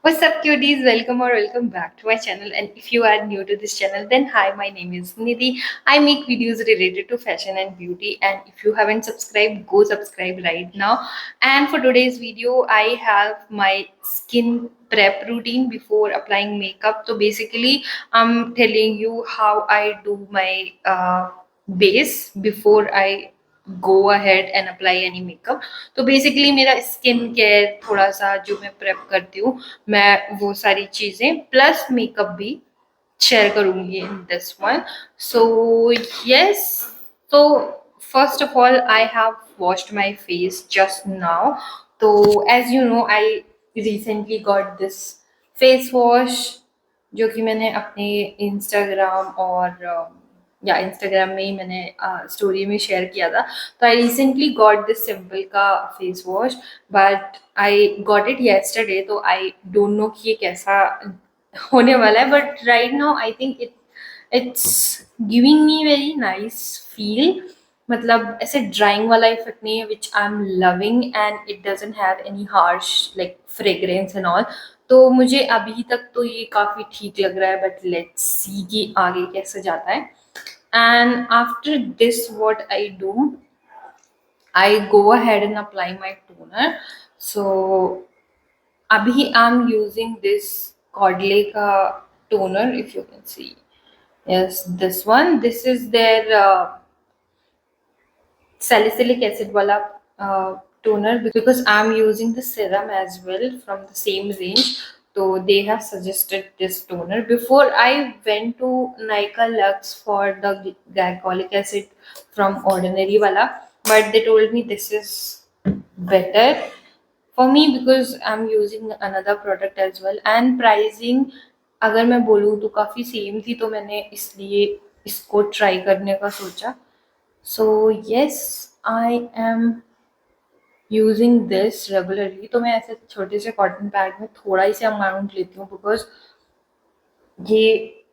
What's up, cuties? Welcome or welcome back to my channel. And if you are new to this channel, then hi, my name is Nidhi. I make videos related to fashion and beauty. And if you haven't subscribed, go subscribe right now. And for today's video, I have my skin prep routine before applying makeup. So basically, I'm telling you how I do my base before I go ahead and apply any makeup. तो basically मेरा skin care थोड़ा सा जो मैं prep करती हूँ, मैं वो सारी चीजें प्लस मेकअप भी शेयर करूंगी in this one. So yes, so first of all I have washed my face just now. So as you know, I recently got this face wash जो कि मैंने अपने इंस्टाग्राम और या इंस्टाग्राम में ही मैंने स्टोरी में शेयर किया था. तो I recently got this simple का face wash, but I got it yesterday. तो आई डोंट नो कि ये कैसा होने वाला है, but right now I think it's giving me very nice feel. मतलब ऐसे ड्राइंग वाला इफेक्ट नहीं है, which I am loving, and it doesn't have any harsh like fragrance and all. तो मुझे अभी तक तो ये काफ़ी ठीक लग रहा है, बट लेट्स सी कि आगे कैसे जाता है. And after this what I do, I go ahead and apply my toner. So abhi I'm using this Cordley ka toner, if you can see. Yes, this one. This is their salicylic acid wala toner, because I'm using the serum as well from the same range. So they have suggested this toner. Before I went to Nykaa Lux for the glycolic acid from Ordinary wala, but they told me this is better for me because I'm using another product as well. And pricing अगर मैं बोलूँ तो काफ़ी same थी, तो मैंने इसलिए इसको ट्राई करने का सोचा. So yes, I am using this regularly. तो मैं ऐसे छोटे से कॉटन पैड में थोड़ा ही से अमाउंट लेती हूँ, बिकॉज ये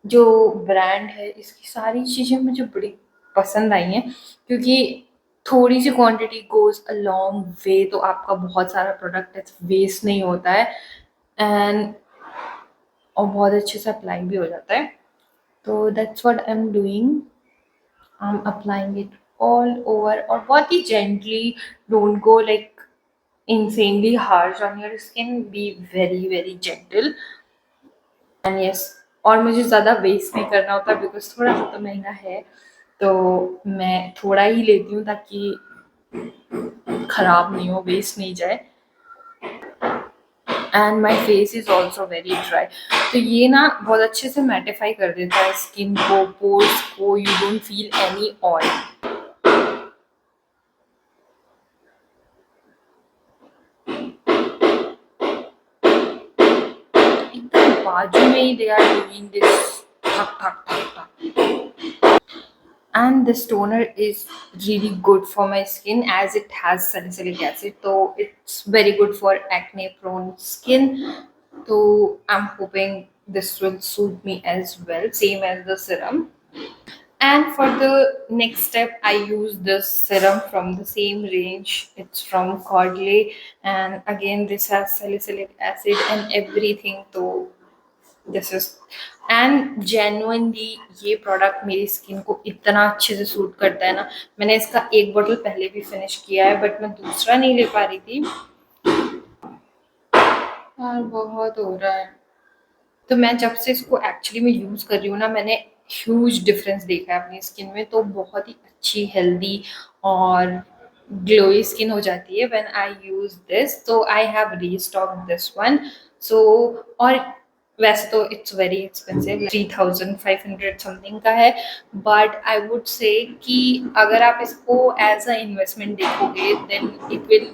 जो ब्रांड है इसकी सारी चीज़ें मुझे बड़ी पसंद आई हैं, क्योंकि थोड़ी सी quantity goes a long way. तो आपका बहुत सारा प्रोडक्ट वेस्ट नहीं होता है, एंड और बहुत अच्छे से अप्लाई भी हो जाता है. तो that's what I am doing. I'm applying it all over, और बहुत ही gently. Don't go like insanely harsh on your skin. Be very very gentle. And yes, और मुझे ज़्यादा वेस्ट नहीं करना होता, बिकॉज थोड़ा सा तो महंगा है. तो मैं थोड़ा ही लेती हूँ ताकि ख़राब नहीं हो, वेस्ट नहीं जाए. And my face is also very dry. तो ये ना बहुत अच्छे से मैटिफाई कर देता है स्किन को, पोर्स को. You don't feel any oil. एकदम बाजू में ही दे आर डूइंग दिस ठक ठक ठक ठक. And this toner is really good for my skin as it has salicylic acid, so it's very good for acne prone skin. So I'm hoping this will suit me as well, same as the serum. And for the next step, I use this serum from the same range. It's from Cordley, and again this has salicylic acid and everything. So this is, and genuinely ये product मेरी skin को इतना अच्छे से suit करता है ना. मैंने इसका एक बोतल पहले भी फिनिश किया है, बट मैं दूसरा नहीं ले पा रही थी और बहुत हो रहा है. तो मैं जब से इसको एक्चुअली में यूज़ कर रही हूँ ना, मैंने ह्यूज डिफरेंस देखा है अपनी स्किन में. तो बहुत ही अच्छी, हेल्दी और ग्लोई स्किन हो जाती है व्हेन आई यूज दिस. तो I have restock this one. So और वैसे तो इट्स वेरी एक्सपेंसिव, 3500 समथिंग का है, बट आई वुड से कि अगर आप इसको एज अ इन्वेस्टमेंट देखोगे then it will,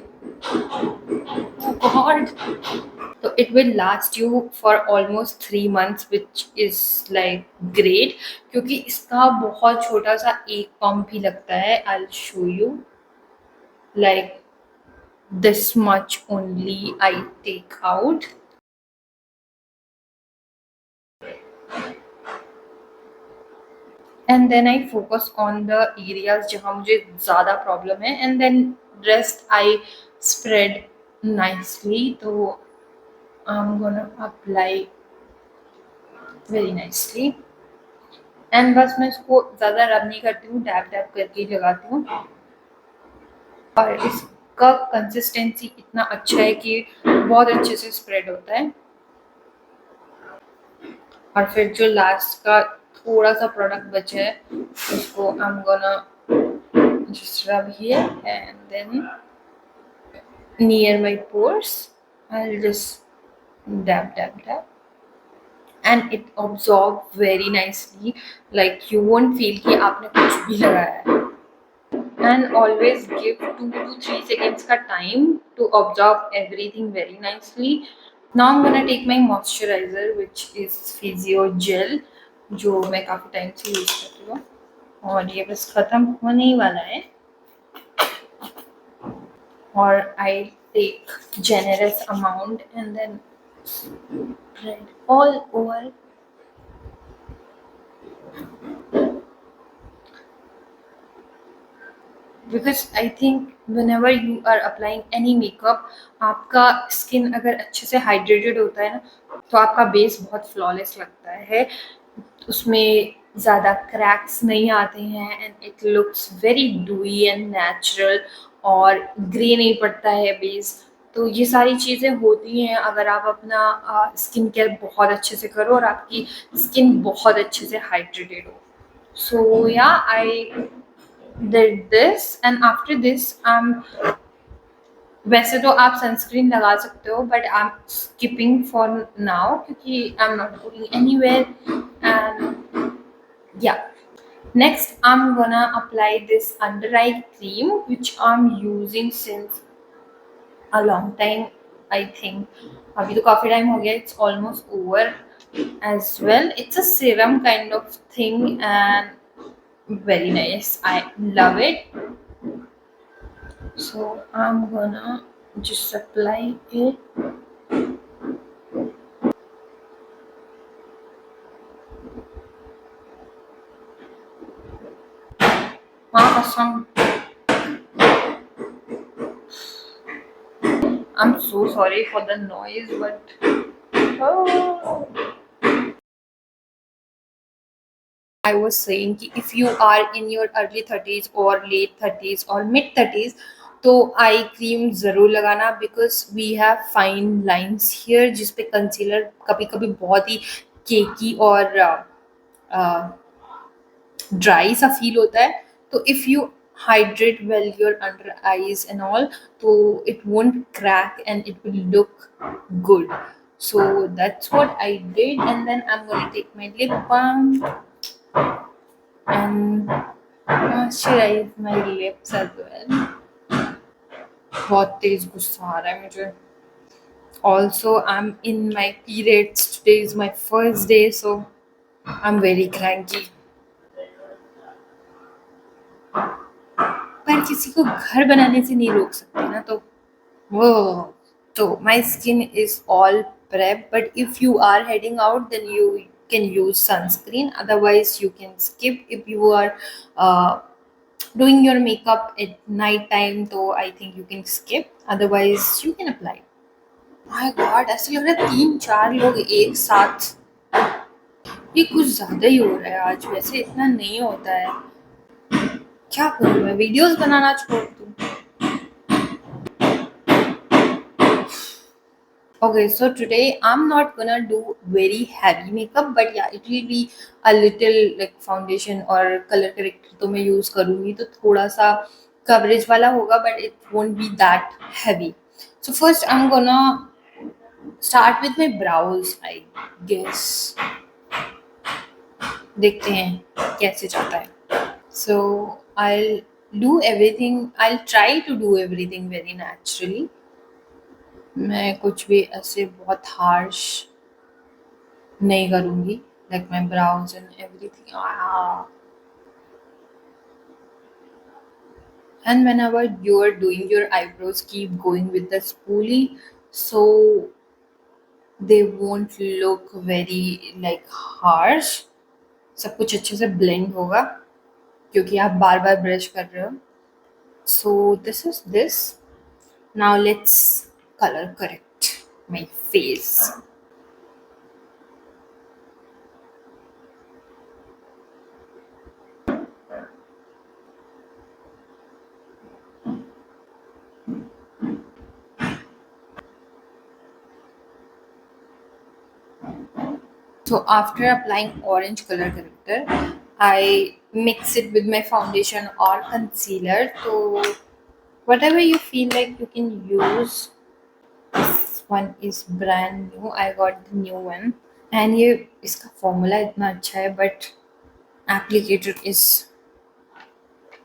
God, so it will last you for almost 3 months, which is like great. क्योंकि इसका बहुत छोटा सा एक पंप ही लगता है. I'll show you, like this much only I take out. And then I focus on the areas जहाँ मुझे ज़्यादा प्रॉब्लम है, and then rest I spread nicely. तो I'm gonna apply very nicely. And बस मैं इसको ज़्यादा रब नहीं करती हूँ, डैब डैब करके ही लगाती हूँ। और इसका कंसिस्टेंसी इतना अच्छा है कि बहुत अच्छे से स्प्रेड होता है। और फिर जो लास्ट का थोड़ा सा प्रोडक्ट बचा है उसको I am gonna just rub here and then near my pores. I'll just dab dab dab and it absorb very nicely, like you won't feel कि आपने कुछ भी लगाया है। And always give 2 to 3 seconds का time to absorb everything very nicely. Now I'm gonna take my moisturizer which is Physio Gel, जो मैं काफ़ी टाइम से यूज करती हूँ और ये बस ख़त्म होने ही वाला है। और I take generous amount and then spread all over. Because I think whenever you are applying any makeup, आपका स्किन अगर अच्छे से हाइड्रेटेड होता है ना तो आपका बेस बहुत फ्लॉलेस लगता है, उसमें ज़्यादा क्रैक्स नहीं आते हैं and it looks very डूई and natural और ग्रे नहीं पड़ता है बेस। तो ये सारी चीज़ें होती हैं अगर आप अपना स्किन केयर बहुत अच्छे से करो और आपकी स्किन बहुत अच्छे से हाइड्रेटेड हो। सो या आई did this and after this वैसे तो आप सनस्क्रीन लगा सकते हो but I am skipping for now क्योंकि I am not going anywhere and या next I'm gonna apply this under eye cream which I'm using since a long time. I think अभी तो काफी टाइम हो गया, it's almost over as well. It's a serum kind of thing and very nice, I love it. So I'm gonna just apply it. Awesome. I'm so sorry for the noise, but oh. I was saying कि if you are in your early 30s or late 30s or mid 30s तो आई cream ज़रूर लगाना because we have fine lines here जिस पे concealer कभी कभी बहुत ही केकी और ड्राई सा फील होता है। तो if you hydrate well your under eyes and all so it won't crack and it will look good. So that's what I did and then I'm going to take my lip balm and moisturize my lips as well. बहुत तेज गुस्सा आ रहा है मुझे। Also I'm in my periods, today is my first day so I'm very cranky. पर किसी को घर बनाने से नहीं रोक सकते ना, तो वो तो my skin is all prep but if you are heading out then you can use sunscreen, otherwise you can skip. If you are doing your makeup at night time तो I think you can skip, otherwise you can apply. My God, ऐसा लग रहा है 3-4 लोग एक साथ, ये कुछ ज़्यादा ही हो रहा है आज, वैसे इतना नहीं होता है। क्या करूँ मैं, वीडियोस बनाना छोड़ दूँ? Okay, so today I'm not gonna do very heavy makeup, but yeah, it will be a little like foundation और color corrector तो मैं use करूँगी तो थोड़ा सा coverage वाला होगा, but it won't be that heavy. So first I'm gonna start with my brows, I guess. देखते हैं कैसे जाता है. So I'll do everything. I'll try to do everything very naturally. मैं कुछ भी ऐसे बहुत हार्श नहीं करूँगी, like my brows and everything. And whenever you are doing your eyebrows, keep going with the spoolie so they won't look very like harsh. सब कुछ अच्छे से blend होगा क्योंकि आप बार बार ब्रश कर रहे हो. So this is this. Now let's color correct. my face. So after applying orange color corrector, I mix it with my foundation or concealer. So whatever you feel like you can use. This one is brand new. I got the new one. And ये इसका formula इतना अच्छा है but applicator is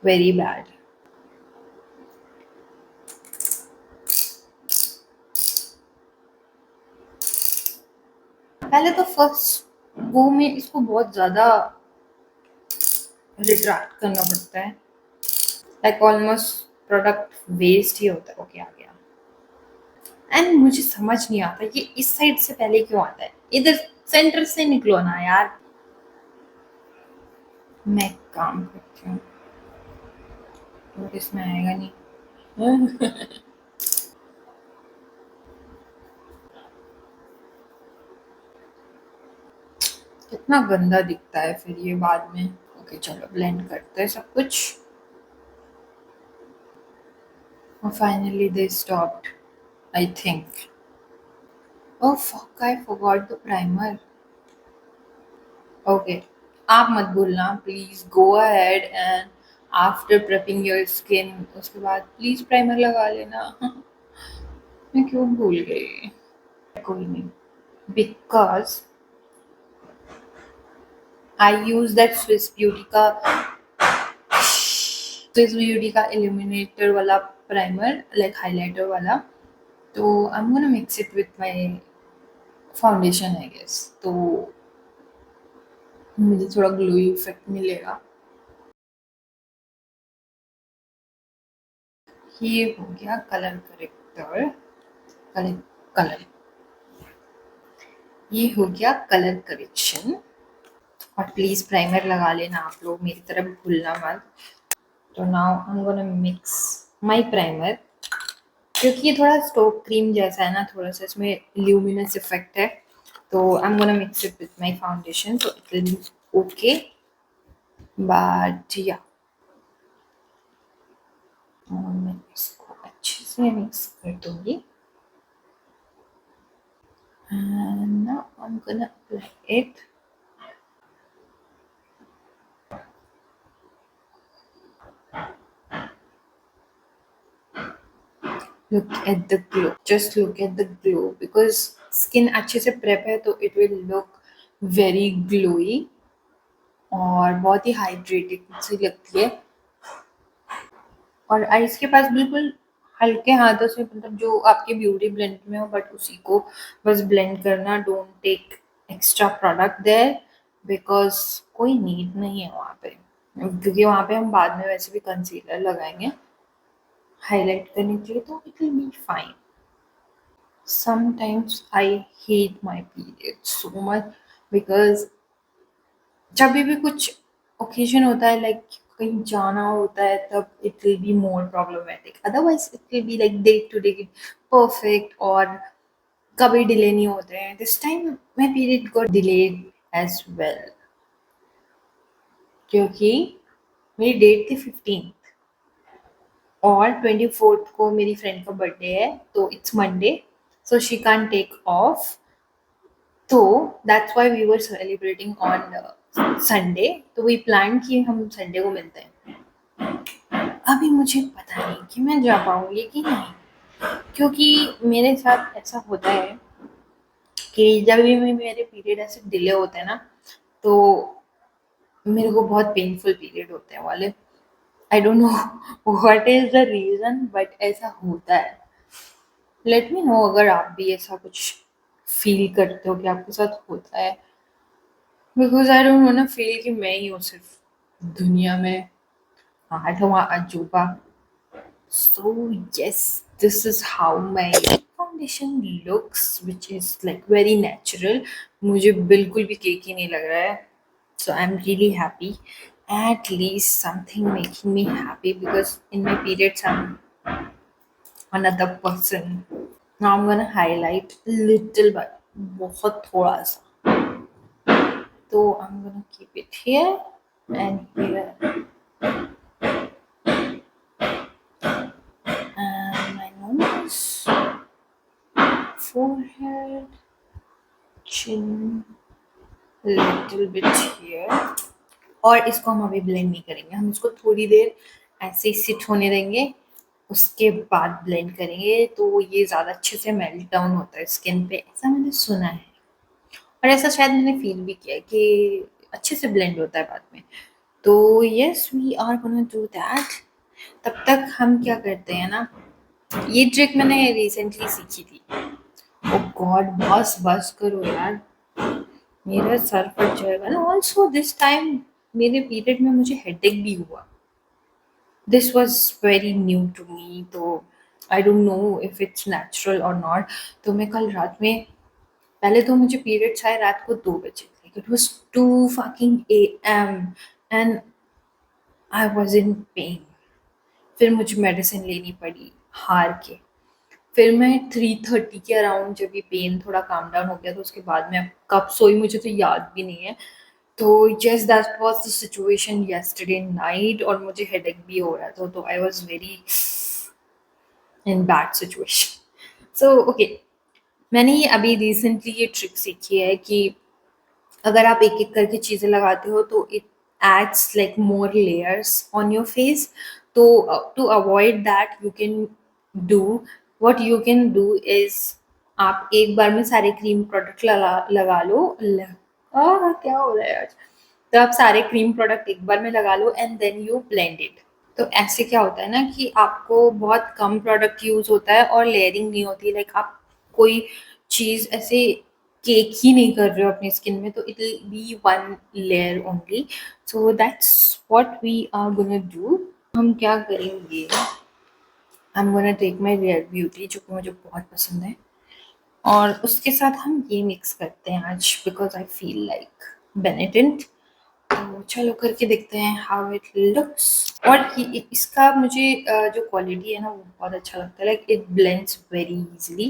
very bad. पहले तो first वो में इसको बहुत ज़्यादा रिट्रैक्ट करना पड़ता है, लाइक ऑलमोस्ट प्रोडक्ट वेस्ट ही होता है. ओके, आ गया. एंड मुझे समझ नहीं आता ये इस साइड से पहले क्यों आता है, इधर सेंटर से निकलो ना यार. मैं एक काम करती हूँ, और इसमें आएगा नहीं. कितना गंदा दिखता है फिर ये बाद में. ओके चलो ब्लेंड करते हैं सब कुछ. और finally they stopped, I think. Oh fuck, I forgot the primer. Okay, आप मत भूलना please. Go ahead and after prepping your skin उसके बाद प्लीज प्राइमर लगा लेना. मैं क्यों भूल गई. कोई नहीं, because I use that Swiss Beauty का इल्यूमिनेटर वाला प्राइमर, लाइक हाइलाइटर वाला. तो I am gonna mix it with my foundation I guess, तो मुझे थोड़ा ग्लोई इफेक्ट मिलेगा. ये हो गया कलर करेक्टर. कलर कलर ये हो गया कलर करेक्शन. और प्लीज प्राइमर लगा लेना आप लोग, मेरी तरफ भूलना मत. तो now I am gonna mix my primer, क्योंकि ये थोड़ा स्टोक क्रीम जैसा है ना, थोड़ा सा इसमें ल्यूमिनस इफेक्ट है. तो I am gonna mix it with my foundation so it will B okay. But या मैं इसको अच्छे से मिक्स कर दूंगी. And now I'm gonna apply it. Look at the glow. Just look at the glow because skin अच्छे से prep है तो it will look very glowy और बहुत ही hydrated सी लगती है. और आइस के पास बिल्कुल हल्के हाथों से, मतलब जो आपके ब्यूटी ब्लेंड में हो बट उसी को बस ब्लेंड करना. Don't take extra product there because कोई नीड नहीं है वहाँ पे, क्योंकि वहाँ पे हम बाद में वैसे भी कंसीलर लगाएंगे हाईलाइट करने के लिए, तो it will be fine. Sometimes I hate my period so much because जब भी कुछ ओकेजन होता है, लाइक कहीं जाना होता है, तब it will be more problematic. Otherwise it will be like day to day perfect और कभी डिले नहीं होते हैं. This time my period got delayed as well, क्योंकि मेरी डेट थी 15 और 24 को मेरी फ्रेंड का बर्थडे है, तो it's Monday, so she can't take off. तो that's why we were celebrating on Sunday. तो वी प्लान कि हम संडे को मिलते हैं. अभी मुझे पता नहीं कि मैं जा पाऊंगी कि नहीं, क्योंकि मेरे साथ ऐसा होता है कि जब भी मेरे पीरियड ऐसे डिले होते हैं ना, तो मेरे को बहुत पेनफुल पीरियड होते हैं वाले. I don't know what is the reason but ऐसा होता है. लेट मी नो अगर आप भी ऐसा कुछ फील करते हो कि आपके साथ होता है, because I don't want to feel कि मैं ही हूँ सिर्फ दुनिया में आठवां अजूबा. So yes, this is how my foundation looks, which is like very natural. मुझे बिल्कुल भी केकी नहीं लग रहा है. So I'm really happy. At least something making me happy because in my periods I'm another person. Now I am gonna highlight little but, बहुत थोड़ा सा. तो I am gonna keep it here and here and my nose, forehead, chin, little bit here. और इसको हम अभी blend नहीं करेंगे, हम इसको थोड़ी देर ऐसे ही सिट होने देंगे, उसके बाद ब्लेंड करेंगे. तो ये ज़्यादा अच्छे से मेल्ट डाउन होता है स्किन पे, ऐसा मैंने सुना है. और ऐसा शायद मैंने फील भी किया कि अच्छे से ब्लेंड होता है बाद में. तो yes, we are gonna do that. तब तक हम क्या करते हैं ना, ये ट्रिक मैंने रिसेंटली सीखी थी. ओ गॉड, बस बस करो यार, मेरा सर फट जाएगा ना. ऑल्सो दिस टाइम मेरे पीरियड में मुझे हेडेक भी हुआ. This was very new to me, तो I don't know if it's natural और नॉट. तो मैं कल रात में, पहले तो मुझे पीरियड्स आए रात को 2 बजे, like it was 2 fucking AM and I was in pen. फिर मुझे मेडिसिन लेनी पड़ी हार के. फिर मैं 3:30 के अराउंड, जब ये पेन थोड़ा काम डाउन हो गया, तो उसके बाद मैं कब सोई मुझे तो याद भी नहीं है. तो yes, that was the situation yesterday night, और मुझे हेडेक भी हो रहा था. तो I was very in bad situation. So okay, मैंने ये अभी रिसेंटली ये ट्रिक सीखी है कि अगर आप एक एक करके चीज़ें लगाते हो तो it adds like more layers on your face. तो to avoid that you can do, what you can do is, आप एक बार में सारे क्रीम प्रोडक्ट लगा लगा लो. क्या हो रहा है आज. तो आप सारे क्रीम प्रोडक्ट एक बार में लगा लो and then you blend it. तो ऐसे क्या होता है ना कि आपको बहुत कम प्रोडक्ट यूज होता है और लेयरिंग नहीं होती. लाइक आप कोई चीज ऐसे केक ही नहीं कर रहे हो अपनी स्किन में, तो it will be one layer only. So that's what we are gonna do. हम क्या करेंगे, I am gonna take my Rare Beauty, जो कि मुझे बहुत पसंद है, और उसके साथ हम ये मिक्स करते हैं आज, because I feel like Benedict. तो चलो करके देखते हैं हाउ इट लुक्स. और इसका मुझे जो क्वालिटी है ना, वो बहुत अच्छा लगता है. Like it blends very easily.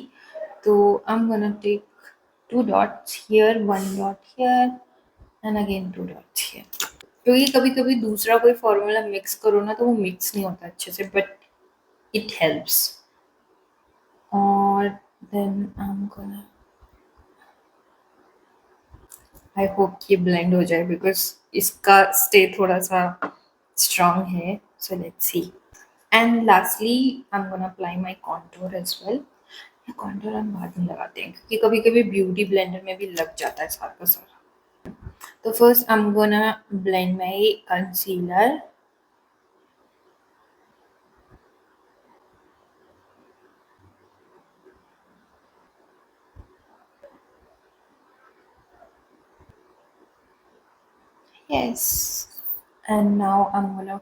तो I am gonna take 2 dots here, 1 dot here, and again 2 dots here. क्योंकि कभी कभी दूसरा कोई फॉर्मूला मिक्स करो ना, तो वो मिक्स नहीं होता अच्छे से, बट इट हेल्प्स. और then I am gonna, I hope ये ब्लेंड हो जाए, बिकॉज इसका स्टे थोड़ा सा स्ट्रॉन्ग है. So let's see. And lastly I am gonna apply my contour as well. Contour हम बाद में लगाते हैं, क्योंकि कभी कभी ब्यूटी ब्लेंडर में भी लग जाता है सारा का सारा. तो first I am gonna blend my concealer. Yes. And now I'm gonna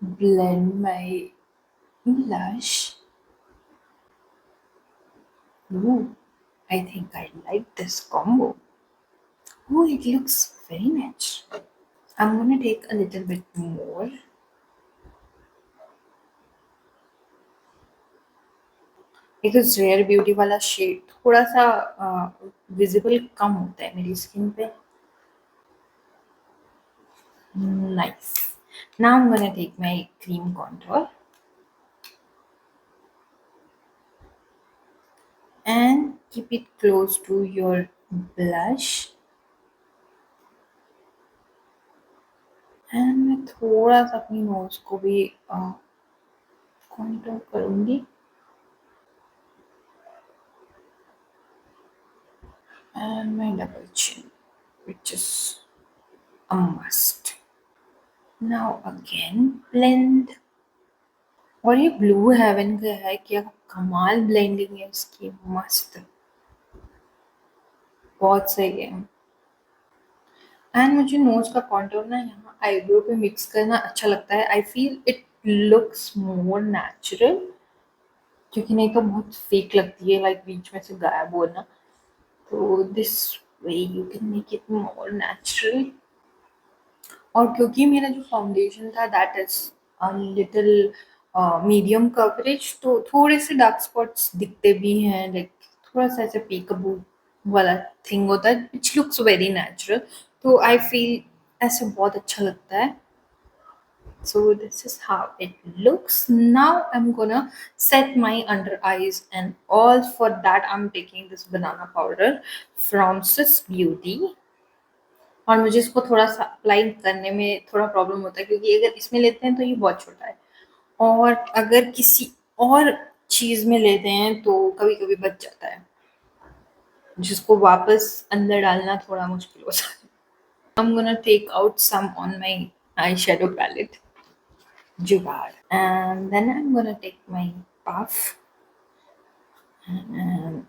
blend my blush. Ooh, I think I like this combo. Oh, it looks very nice. I'm gonna take a little bit more. Because Rare Beauty वाला shade थोड़ा सा visible कम होता है मेरी skin पे. Nice. Now I'm gonna take my cream contour and keep it close to your blush. And मैं थोड़ा सा अपनी नोज को भी कॉन्टूर करूंगी. And my double chin, which is a must. Now again blend. और ये ब्लू हेवन का है, क्या कमाल ब्लेंडिंग है इसकी, मस्त, बहुत सही है. एंड मुझे नोज का कॉन्टूर ना यहाँ आईब्रो पे मिक्स करना अच्छा लगता है. I feel it looks more natural, क्योंकि नहीं तो बहुत फेक लगती है, लाइक बीच में से गायब होना. तो this way you can make it more natural. और क्योंकि मेरा जो फाउंडेशन था that is a little medium coverage, तो थोड़े से डार्क स्पॉट्स दिखते भी हैं, लाइक थोड़ा सा ऐसे पीकअबू वाला थिंग होता है, विच लुक्स वेरी नेचुरल। तो आई फील ऐसे बहुत अच्छा लगता है। So this is how it looks. Now I'm gonna set my under eyes, and all for that I'm taking this banana powder from Swiss Beauty. और मुझे इसको थोड़ा सा अप्लाई करने में थोड़ा प्रॉब्लम होता है, क्योंकि अगर इसमें लेते हैं तो ये बहुत छोटा है, और अगर किसी और चीज में लेते हैं तो कभी कभी बच जाता है, जिसको वापस अंदर डालना थोड़ा मुश्किल होता है। I'm gonna take out some on my eyeshadow palette. Jugaad. And then I'm gonna take my puff and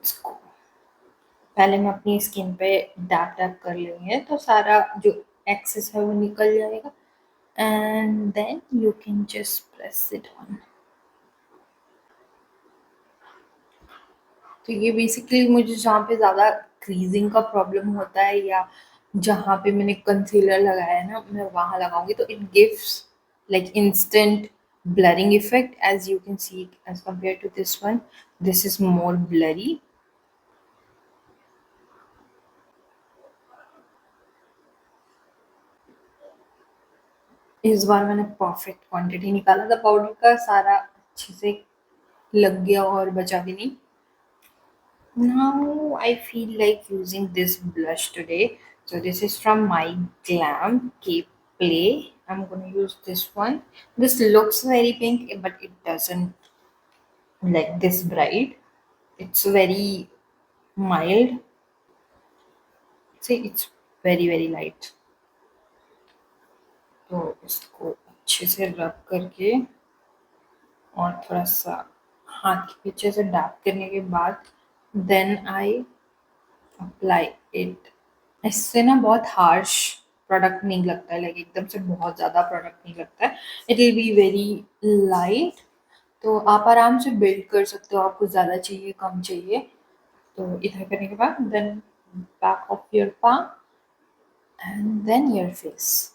इसको पहले मैं अपनी स्किन पे डैप डैप कर लेंगे, तो सारा जो एक्सेस है वो निकल जाएगा, and then you can just press it on. तो ये बेसिकली मुझे जहाँ पे ज़्यादा क्रीजिंग का प्रॉब्लम होता है, या जहाँ पे मैंने कंसीलर लगाया है ना, मैं वहाँ लगाऊंगी, तो it gives like instant blurring effect, as you can see, as compared to this one, this is more blurry. इस बार मैंने परफेक्ट क्वांटिटी निकाला था पाउडर का, सारा अच्छे से लग गया और बचा भी नहीं। Now I feel like using this blush today. So this is from my Glam Cape Play. I'm gonna use this one. This looks very pink, but it doesn't like this bright. It's very mild. See, it's very light. तो इसको अच्छे से रब करके और थोड़ा सा हाथ के पीछे से डैप करने के बाद देन आई अप्लाई इट। इससे ना बहुत हार्श प्रोडक्ट नहीं लगता है, लाइक एकदम से बहुत ज़्यादा प्रोडक्ट नहीं लगता है। It will be very light, तो आप आराम से बिल्ड कर सकते हो, आपको ज़्यादा चाहिए कम चाहिए। तो इधर करने के बाद then back of your palm and then your face.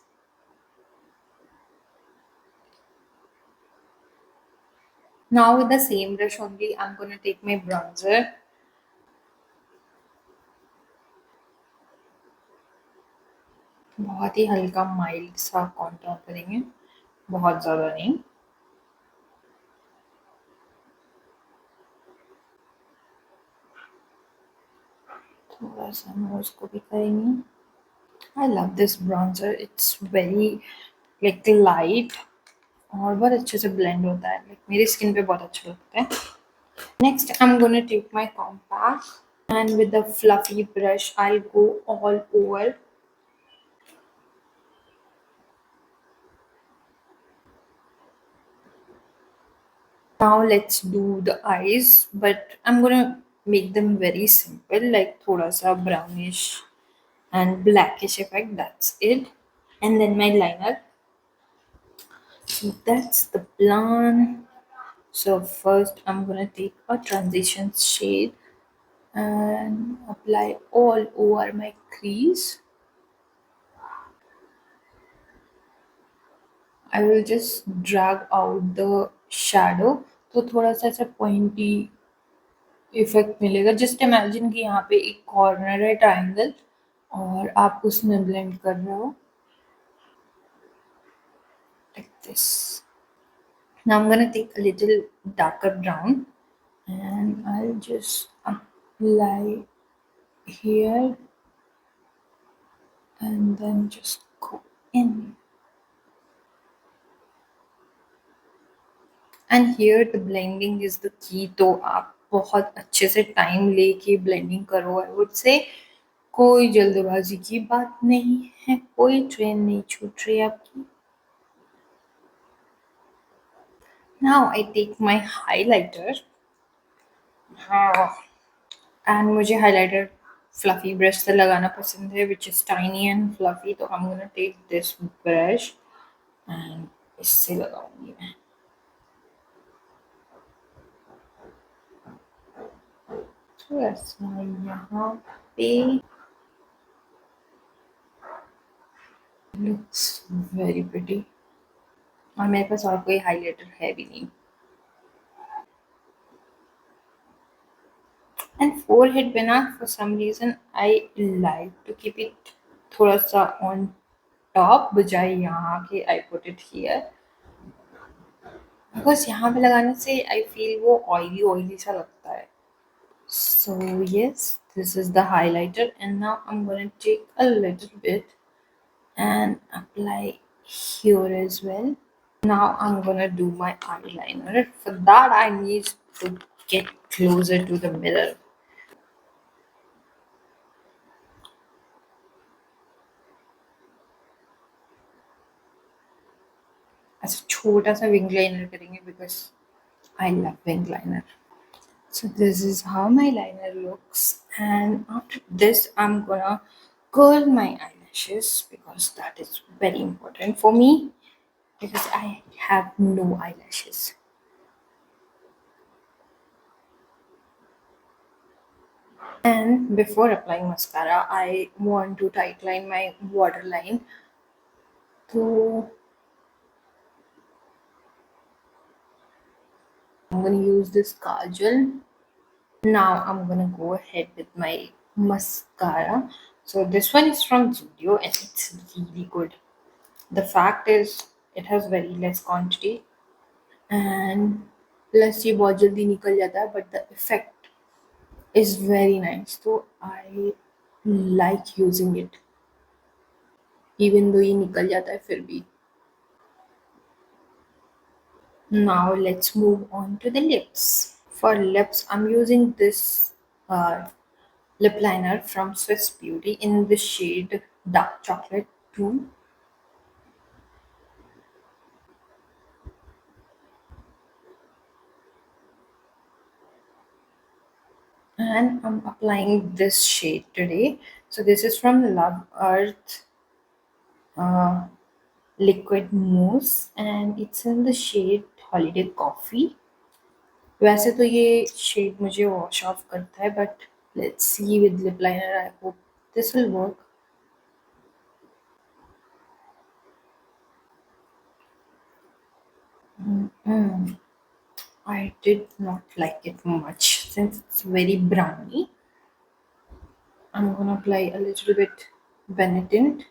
Now with the same brush only, I'm gonna take my bronzer. बहुत ही हल्का माइल्ड सा कॉन्टूर करेंगे, बहुत ज़्यादा नहीं। थोड़ा सा नोज को भी करेंगे। I love this bronzer, it's very like light और बहुत अच्छे से ब्लेंड होता है, लाइक मेरी स्किन पे बहुत अच्छा लगता है। Next I am gonna take my compact and with the fluffy brush I go all over. Now let's do the eyes, but I'm gonna make them very simple, like thoda sa brownish and blackish effect. That's it. And then my liner. So that's the plan. So first I'm gonna take a transition shade and apply all over my crease. I will just drag out the shadow. तो थोड़ा सा ऐसा pointy effect मिलेगा। Just imagine कि यहाँ पे एक corner है ट्राइंगल और आप उसमें ब्लेंड कर रहे हो, like this. Now I'm gonna take a little darker brown and I'll just apply here and then just go in. And here the blending is the key. तो आप बहुत अच्छे से टाइम लेके ब्लेंडिंग करो, आई वुड से। कोई जल्दबाजी की बात नहीं है, कोई ट्रेन नहीं छूट रही आपकी। Now I take my highlighter, and मुझे highlighter fluffy brush से लगाना पसंद है, which is tiny and fluffy. तो I'm gonna take this brush and इससे लगाऊंगी मैं। थोड़ा सा यहाँ पे। Looks very pretty. और मेरे पास और कोई हाइलाइटर है भी नहीं. एंड फोरहेड पे ना for some reason I like to keep it थोड़ा सा ऑन टॉप बजाय यहाँ के I put it here, because यहाँ पे लगाने से आई फील वो ऑयली ऑयली सा लगता है. So yes, this is the highlighter, and now I'm gonna take a little bit and apply here as well. Now I'm gonna do my eyeliner. For that I need to get closer to the mirror. ऐसा छोटा सा wing liner करेंगे because I love wing liner. So this is how my liner looks, and after this I'm gonna curl my eyelashes because that is very important for me because I have no eyelashes. And before applying mascara, I want to tightline my waterline. So I'm gonna use this kajal. Now I'm gonna go ahead with my mascara. So this one is from Zudio and it's really good. The fact is it has very less quantity and plus ये बहुत जल्दी निकल जाता है, but the effect is very nice. So I like using it even though ये निकल जाता है फिर भी. Now let's move on to the lips. For lips, I'm using this lip liner from Swiss Beauty in the shade Dark Chocolate 2. And I'm applying this shade today. So this is from Love Earth uh, Liquid Mousse and it's in the shade Holiday Coffee. वैसे तो ये shade मुझे wash off करता है, but let's see with lip liner I hope this will work. I did not like it much since it's very browny. I'm gonna apply a little bit Benetint.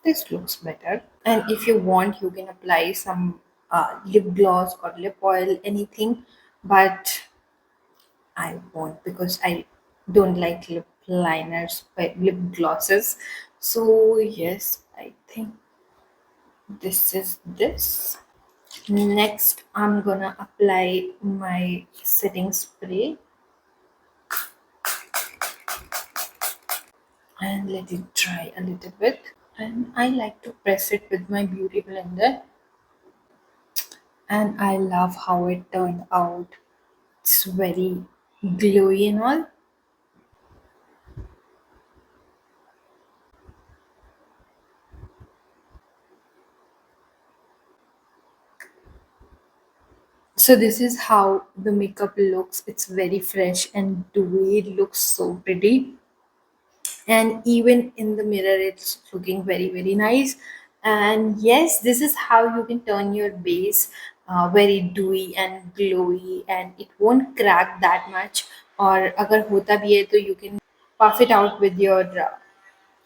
This looks better. And if you want, you can apply some lip gloss or lip oil, anything. But I won't because I don't like lip liners, but lip glosses. So yes, I think this is this. Next, I'm gonna apply my setting spray and let it dry a little bit. And I like to press it with my beauty blender. And I love how it turned out. It's very glowy and all. So this is how the makeup looks. It's very fresh and dewy. It looks so pretty. And even in the mirror it's looking very very nice. And yes, this is how you can turn your base very dewy and glowy and it won't crack that much. Or agar hota bhi hai to you can puff it out with your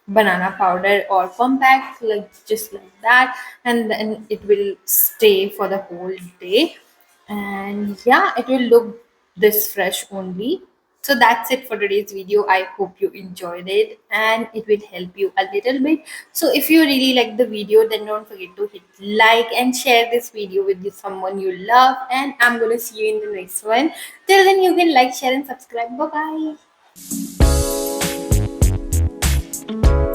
banana powder or compact, like just like that, and then it will stay for the whole day. And yeah, it will look this fresh only. So that's it for today's video. I hope you enjoyed it and it will help you a little bit. So if you really like the video, then don't forget to hit like and share this video with someone you love, and I'm gonna see you in the next one. Till then, you can like, share and subscribe. Bye bye.